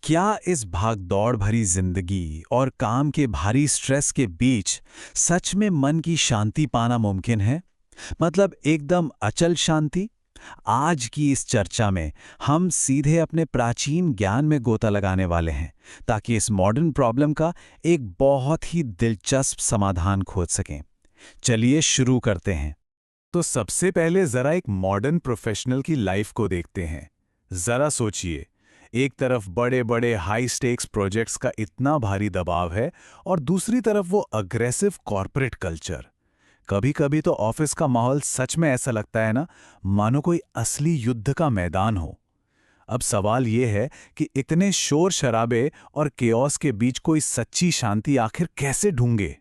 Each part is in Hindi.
क्या इस भाग-दौड़ भरी जिंदगी और काम के भारी स्ट्रेस के बीच सच में मन की शांति पाना मुमकिन है? मतलब एकदम अचल शांति? आज की इस चर्चा में हम सीधे अपने प्राचीन ज्ञान में गोता लगाने वाले हैं, ताकि इस मॉडर्न प्रॉब्लम का एक बहुत ही दिलचस्प समाधान खोज सकें। चलिए शुरू करते हैं। तो सबसे पहले जरा एक मॉडर्न प्रोफेशनल की लाइफ को देखते हैं। जरा सोचिए, एक तरफ बड़े बड़े हाई स्टेक्स प्रोजेक्ट्स का इतना भारी दबाव है और दूसरी तरफ वो अग्रेसिव कॉर्पोरेट कल्चर। कभी कभी तो ऑफिस का माहौल सच में ऐसा लगता है ना, मानो कोई असली युद्ध का मैदान हो। अब सवाल ये है कि इतने शोर शराबे और केओस के बीच कोई सच्ची शांति आखिर कैसे ढूंढे।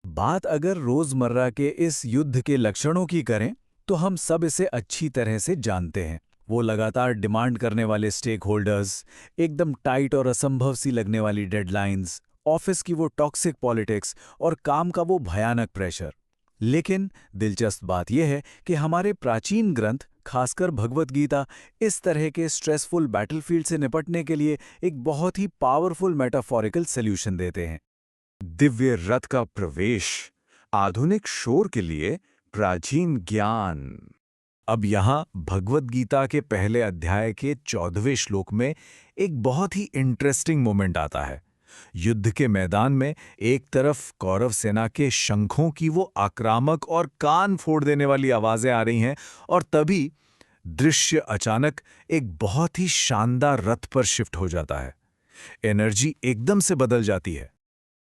बात अगर रोजमर्रा के इस युद्ध के लक्षणों की करें तो हम सब इसे अच्छी तरह से जानते हैं। वो लगातार डिमांड करने वाले स्टेक होल्डर्स, एकदम टाइट और असंभव सी लगने वाली डेडलाइंस, ऑफिस की वो टॉक्सिक पॉलिटिक्स और काम का वो भयानक प्रेशर। लेकिन दिलचस्प बात यह है कि हमारे प्राचीन ग्रंथ, खासकर भगवत गीता, इस तरह के स्ट्रेसफुल बैटलफील्ड से निपटने के लिए एक बहुत ही पावरफुल मेटाफोरिकल सॉल्यूशन देते हैं। दिव्य रथ का प्रवेश, आधुनिक शोर के लिए प्राचीन ज्ञान। अब यहाँ भगवत गीता के पहले अध्याय के 14वें श्लोक में एक बहुत ही इंटरेस्टिंग मोमेंट आता है। युद्ध के मैदान में एक तरफ कौरव सेना के शंखों की वो आक्रामक और कान फोड़ देने वाली आवाजें आ रही हैं, और तभी दृश्य अचानक एक बहुत ही शानदार रथ पर शिफ्ट हो जाता है। एनर्जी एकदम से बदल जाती है।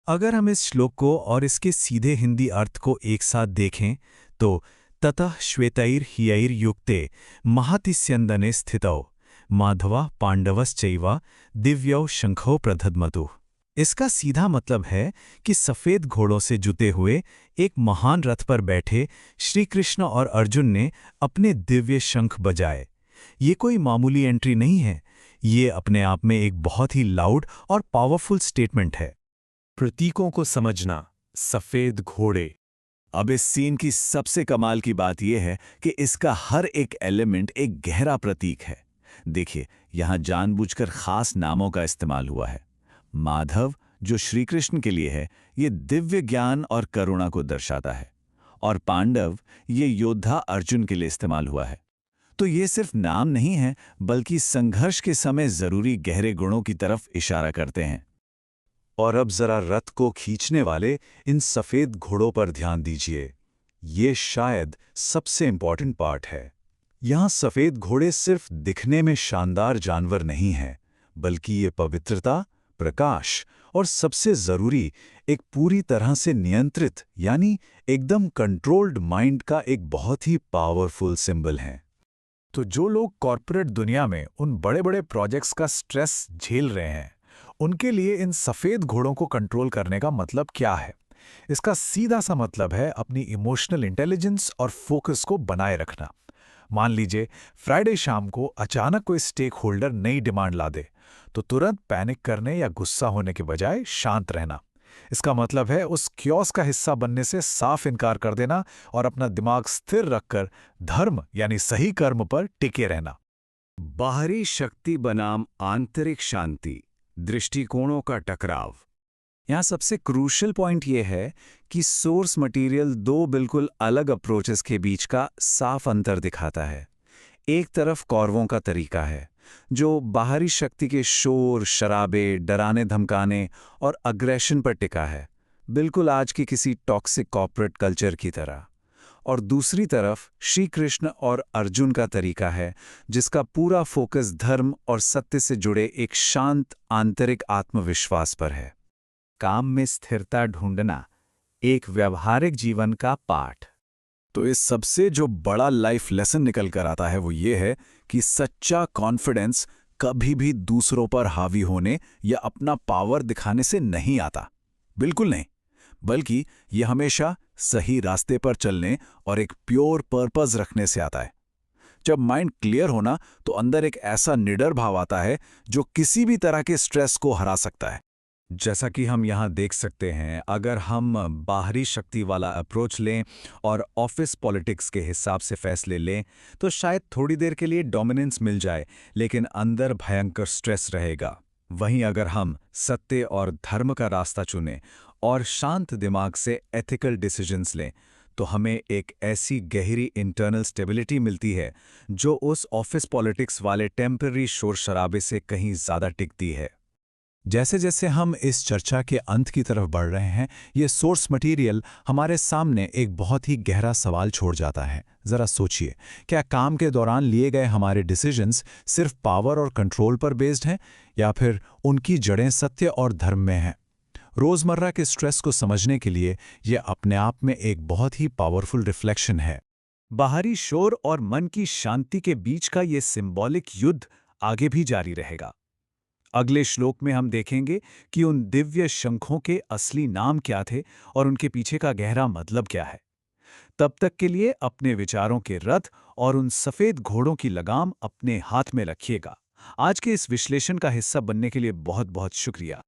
अगर हम इस श्लोक को और इसके सीधे हिंदी अर्थ को एक साथ देखें तो ततः श्वेतैर हियैर युक्ते महतिस्यन्दने स्थितौ माधवा पांडवश्चैव दिव्यौ शंखौ प्रदध्मतु। इसका सीधा मतलब है कि सफेद घोड़ों से जुते हुए एक महान रथ पर बैठे श्री कृष्ण और अर्जुन ने अपने दिव्य शंख बजाए। ये कोई मामूली एंट्री नहीं है, ये अपने आप में एक बहुत ही लाउड और पावरफुल स्टेटमेंट है। प्रतीकों को समझना, सफेद घोड़े। अब इस सीन की सबसे कमाल की बात यह है कि इसका हर एक एलिमेंट एक गहरा प्रतीक है। देखिए, यहाँ जानबूझकर खास नामों का इस्तेमाल हुआ है। माधव, जो श्री कृष्ण के लिए है, ये दिव्य ज्ञान और करुणा को दर्शाता है, और पांडव, ये योद्धा अर्जुन के लिए इस्तेमाल हुआ है। तो ये सिर्फ नाम नहीं है, बल्कि संघर्ष के समय जरूरी गहरे गुणों की तरफ इशारा करते हैं। और अब जरा रथ को खींचने वाले इन सफेद घोड़ों पर ध्यान दीजिए। ये शायद सबसे इंपॉर्टेंट पार्ट है। यहाँ सफेद घोड़े सिर्फ दिखने में शानदार जानवर नहीं हैं, बल्कि ये पवित्रता, प्रकाश और सबसे जरूरी, एक पूरी तरह से नियंत्रित यानी एकदम कंट्रोल्ड माइंड का एक बहुत ही पावरफुल सिंबल है। तो जो लोग कॉर्पोरेट दुनिया में उन बड़े बड़े प्रोजेक्ट्स का स्ट्रेस झेल रहे हैं, उनके लिए इन सफेद घोड़ों को कंट्रोल करने का मतलब क्या है? इसका सीधा सा मतलब है अपनी इमोशनल इंटेलिजेंस और फोकस को बनाए रखना। मान लीजिए फ्राइडे शाम को अचानक कोई स्टेक होल्डर नई डिमांड ला दे, तो तुरंत पैनिक करने या गुस्सा होने के बजाय शांत रहना। इसका मतलब है उस क्योस का हिस्सा बनने से साफ इनकार कर देना और अपना दिमाग स्थिर रखकर धर्म यानी सही कर्म पर टिके रहना। बाहरी शक्ति बनाम आंतरिक शांति, दृष्टिकोणों का टकराव। यहाँ सबसे क्रूशल पॉइंट ये है कि सोर्स मटेरियल दो बिल्कुल अलग अप्रोचेस के बीच का साफ अंतर दिखाता है। एक तरफ कौरवों का तरीका है, जो बाहरी शक्ति के शोर शराबे, डराने धमकाने और अग्रेशन पर टिका है, बिल्कुल आज की किसी टॉक्सिक कॉर्पोरेट कल्चर की तरह। और दूसरी तरफ श्री कृष्ण और अर्जुन का तरीका है, जिसका पूरा फोकस धर्म और सत्य से जुड़े एक शांत आंतरिक आत्मविश्वास पर है। काम में स्थिरता ढूंढना, एक व्यवहारिक जीवन का पाठ। तो इस सबसे जो बड़ा लाइफ लेसन निकल कर आता है वो ये है कि सच्चा कॉन्फिडेंस कभी भी दूसरों पर हावी होने या अपना पावर दिखाने से नहीं आता। बिल्कुल नहीं, बल्कि ये हमेशा सही रास्ते पर चलने और एक प्योर पर्पस रखने से आता है। जब माइंड क्लियर होना, तो अंदर एक ऐसा निडर भाव आता है जो किसी भी तरह के स्ट्रेस को हरा सकता है। जैसा कि हम यहाँ देख सकते हैं, अगर हम बाहरी शक्ति वाला अप्रोच लें और ऑफिस पॉलिटिक्स के हिसाब से फैसले लें, तो शायद थोड़ी देर के लिए डोमिनेंस मिल जाए, लेकिन अंदर भयंकर स्ट्रेस रहेगा। वहीं अगर हम सत्य और धर्म का रास्ता चुनें और शांत दिमाग से एथिकल डिसीजंस लें, तो हमें एक ऐसी गहरी इंटरनल स्टेबिलिटी मिलती है जो उस ऑफिस पॉलिटिक्स वाले टेम्पररी शोर शराबे से कहीं ज़्यादा टिकती है। जैसे जैसे हम इस चर्चा के अंत की तरफ बढ़ रहे हैं, ये सोर्स मटेरियल हमारे सामने एक बहुत ही गहरा सवाल छोड़ जाता है। ज़रा सोचिए, क्या काम के दौरान लिए गए हमारे डिसीजंस सिर्फ पावर और कंट्रोल पर बेस्ड हैं, या फिर उनकी जड़ें सत्य और धर्म में हैं? रोज़मर्रा के स्ट्रेस को समझने के लिए ये अपने आप में एक बहुत ही पावरफुल रिफ्लेक्शन है। बाहरी शोर और मन की शांति के बीच का ये सिंबॉलिक युद्ध आगे भी जारी रहेगा। अगले श्लोक में हम देखेंगे कि उन दिव्य शंखों के असली नाम क्या थे और उनके पीछे का गहरा मतलब क्या है। तब तक के लिए अपने विचारों के रथ और उन सफेद घोड़ों की लगाम अपने हाथ में रखिएगा। आज के इस विश्लेषण का हिस्सा बनने के लिए बहुत बहुत शुक्रिया।